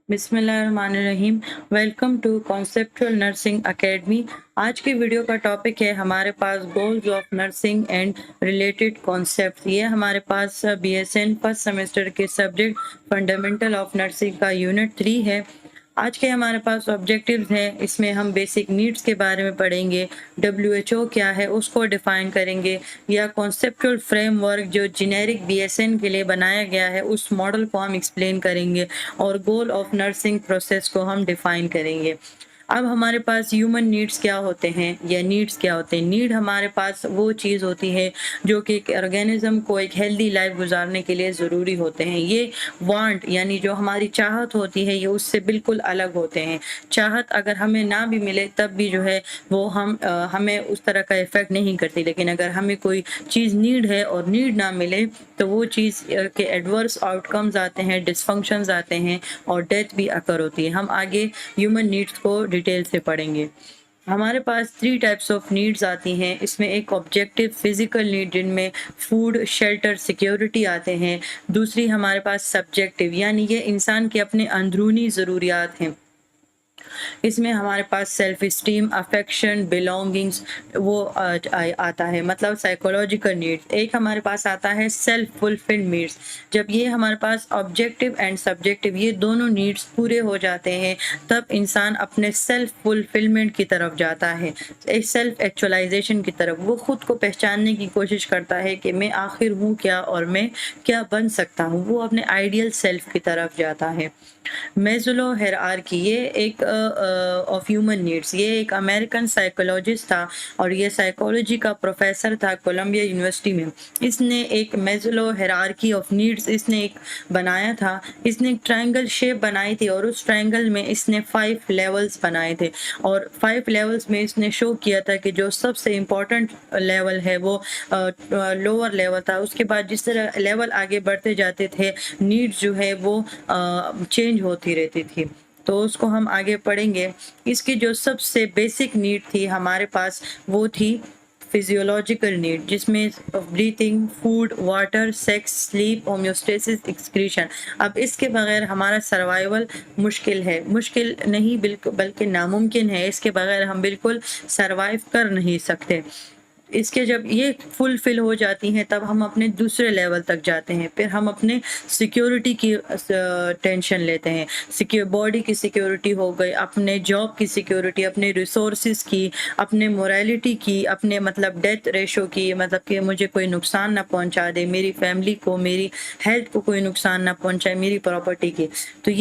बिस्मिल्लाहिर्रहमानिर्रहीम। Welcome to conceptual nursing academy. आज की वीडियो का टॉपिक है हमारे पास goals of nursing and related concept. ये हमारे पास बीएसएन फर्स्ट सेमेस्टर के सब्जेक्ट फंडामेंटल ऑफ नर्सिंग का यूनिट 3 है। आज के हमारे पास ऑब्जेक्टिव्स हैं, इसमें हम बेसिक नीड्स के बारे में पढ़ेंगे, डब्ल्यूएचओ क्या है उसको डिफाइन करेंगे, या कॉन्सेप्चुअल फ्रेमवर्क जो जेनेरिक बीएसएन के लिए बनाया गया है उस मॉडल को हम एक्सप्लेन करेंगे, और गोल ऑफ नर्सिंग प्रोसेस को हम डिफाइन करेंगे। अब हमारे पास ह्यूमन नीड्स क्या होते हैं या नीड्स क्या होते हैं। नीड हमारे पास वो चीज़ होती है जो कि एक ऑर्गेनिज्म को एक हेल्दी लाइफ गुजारने के लिए ज़रूरी होते हैं। ये वांट यानी जो हमारी चाहत होती है ये उससे बिल्कुल अलग होते हैं। चाहत अगर हमें ना भी मिले तब भी जो है वो हमें उस तरह का इफेक्ट नहीं करती, लेकिन अगर हमें कोई चीज़ नीड है और नीड ना मिले तो वो चीज़ के एडवर्स आउटकम्स आते हैं, डिस्फंक्शंस आते हैं और डेथ भी अकर होती है। हम आगे ह्यूमन नीड्स को डिटेल से पढ़ेंगे। हमारे पास 3 टाइप्स ऑफ नीड्स आती हैं। इसमें एक ऑब्जेक्टिव फिजिकल नीड जिनमें फूड, शेल्टर, सिक्योरिटी आते हैं। दूसरी हमारे पास सब्जेक्टिव यानी ये इंसान के अपने अंदरूनी ज़रूरियात हैं। इसमें हमारे पास सेल्फ स्टीम, अफेक्शन, बिलोंगिंग्स वो आता है, मतलब साइकोलॉजिकल नीड्स। एक हमारे पास आता है सेल्फ फुलफिल्ड नीड्स। जब ये हमारे पास ऑब्जेक्टिव एंड सब्जेक्टिव ये दोनों नीड्स पूरे हो जाते हैं तब इंसान अपने सेल्फ फुलफिलमेंट की तरफ जाता है, एक सेल्फ एक्चुअलाइजेशन की तरफ। वो खुद को पहचानने की कोशिश करता है कि मैं आखिर हूँ क्या और मैं क्या बन सकता हूँ। वो अपने आइडियल सेल्फ की तरफ जाता है। मेज़लो हायरार्की ये एक ऑफ ह्यूमन नीड्स, ये एक अमेरिकन साइकोलॉजिस्ट था और ये साइकोलॉजी का प्रोफेसर था कोलंबिया यूनिवर्सिटी में। इसने एक मेज़लो हायरार्की ऑफ नीड्स इसने एक बनाया था। इसने एक ट्रायंगल शेप बनाई थी और उस ट्रायंगल में इसने 5 लेवल्स बनाए थे, और 5 लेवल्स में इसने शो किया था कि जो सबसे इम्पोर्टेंट लेवल है वो लोअर लेवल था। उसके बाद जिस तरह लेवल आगे बढ़ते जाते थे नीड्स जो है वो चेंज होती रहती थी, तो उसको हम आगे पढ़ेंगे। इसकी जो सबसे बेसिक नीड थी हमारे पास वो थी फिजियोलॉजिकल नीड, जिसमें breathing, food, water, sex, sleep, homeostasis, excretion. अब इसके बगैर हमारा सर्वाइवल मुश्किल है, मुश्किल नहीं बल्कि नामुमकिन है। इसके बगैर हम बिल्कुल सर्वाइव कर नहीं सकते। इसके जब ये फुलफिल हो जाती हैं तब हम अपने दूसरे लेवल तक जाते हैं। फिर हम अपने सिक्योरिटी की टेंशन लेते हैं। बॉडी की सिक्योरिटी हो गई, अपने जॉब की सिक्योरिटी, अपने रिसोर्सेज की, अपने मोरालिटी की, अपने मतलब डेथ रेशो की, मतलब कि मुझे कोई नुकसान ना पहुंचा दे, मेरी फैमिली को, मेरी हेल्थ को कोई नुकसान ना पहुंचाए, मेरी प्रॉपर्टी की। तो